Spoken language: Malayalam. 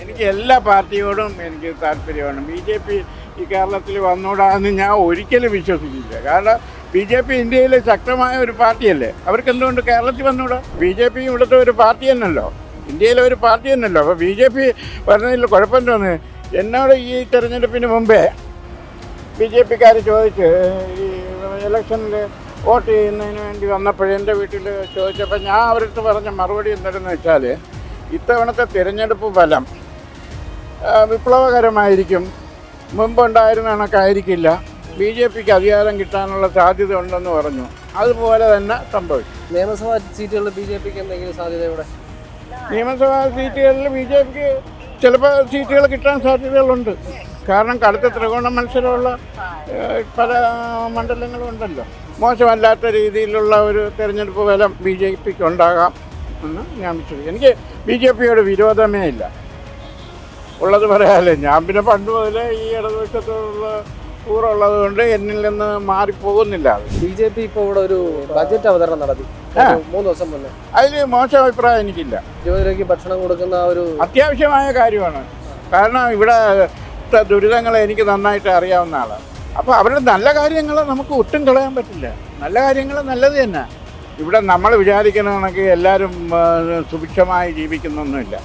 എനിക്ക് എല്ലാ പാർട്ടിയോടും എനിക്ക് താല്പര്യമാണ്. ബി ജെ പി ഈ കേരളത്തിൽ വന്നൂടാന്ന് ഞാൻ ഒരിക്കലും വിശ്വസിക്കില്ല. കാരണം ബി ജെ പി ഇന്ത്യയിലെ ശക്തമായ ഒരു പാർട്ടിയല്ലേ, അവർക്ക് എന്തുകൊണ്ട് കേരളത്തിൽ വന്നൂടാ? ബി ജെ പി ഇവിടുത്തെ ഒരു പാർട്ടി തന്നെയല്ലോ, ഇന്ത്യയിലെ ഒരു പാർട്ടി തന്നെയല്ലോ. അപ്പോൾ ബി ജെ പി വരുന്നതിൽ കുഴപ്പമില്ലെന്ന് എന്നോട് ഈ തെരഞ്ഞെടുപ്പിന് മുമ്പേ ബി ജെ പിക്കാർ ചോദിച്ച്, ഈ ഇലക്ഷനിൽ വോട്ട് ചെയ്യുന്നതിന് വേണ്ടി വന്നപ്പോൾ എൻ്റെ വീട്ടിൽ ചോദിച്ചപ്പോൾ ഞാൻ അവർക്ക് പറഞ്ഞ മറുപടി എന്താണെന്ന് വെച്ചാൽ, ഇത്തവണത്തെ തിരഞ്ഞെടുപ്പ് ഫലം വിപ്ലവകരമായിരിക്കും, മുമ്പുണ്ടായിരുന്ന കണക്കായിരിക്കില്ല, ബി ജെ പിക്ക് അധികാരം കിട്ടാനുള്ള സാധ്യത ഉണ്ടെന്ന് പറഞ്ഞു. അതുപോലെ തന്നെ സംഭവിച്ചു. നിയമസഭാ സീറ്റുകളിൽ ബി ജെ പിക്ക് എന്തെങ്കിലും സാധ്യത ഇവിടെ? നിയമസഭാ സീറ്റുകളിൽ ബി ജെ പിക്ക് ചിലപ്പോൾ സീറ്റുകൾ കിട്ടാൻ സാധ്യതകളുണ്ട്. കാരണം കടുത്ത ത്രികോണ മത്സരമുള്ള പല മണ്ഡലങ്ങളും ഉണ്ടല്ലോ. മോശമല്ലാത്ത രീതിയിലുള്ള ഒരു തിരഞ്ഞെടുപ്പ് ഫലം ബി ജെ പിക്ക് ഉണ്ടാകാം എന്ന് ഞാൻ വിശ്വസിക്കുന്നു. എനിക്ക് ബി ജെ പിയോട് വിരോധമേ ഇല്ല, ഉള്ളത് പറയാമല്ലേ. ഞാൻ പിന്നെ പണ്ട് മുതലേ ഈ ഇടതുപക്ഷത്തോടുള്ള കൂറുള്ളത് കൊണ്ട് എന്നിൽ നിന്ന് മാറിപ്പോകുന്നില്ല. ബി ജെ പി ഇപ്പോൾ ഇവിടെ ഒരു ബജറ്റ് അവതരണം നടത്തി 3 ദിവസം മുന്നേ. അതിൽ മോശം അഭിപ്രായം എനിക്കില്ല. 20 രൂപയ്ക്ക് ഭക്ഷണം കൊടുക്കുന്ന ഒരു അത്യാവശ്യമായ കാര്യമാണ്. കാരണം ഇവിടെ ദുരിതങ്ങളെ എനിക്ക് നന്നായിട്ട് അറിയാവുന്ന ആളാണ്. അപ്പോൾ അവരുടെ നല്ല കാര്യങ്ങൾ നമുക്ക് ഒട്ടും കളയാൻ പറ്റില്ല. നല്ല കാര്യങ്ങൾ നല്ലത് തന്നെ. ഇവിടെ നമ്മൾ വിചാരിക്കുന്ന കണക്ക് എല്ലാവരും സുഭിക്ഷമായി ജീവിക്കുന്നൊന്നുമില്ല.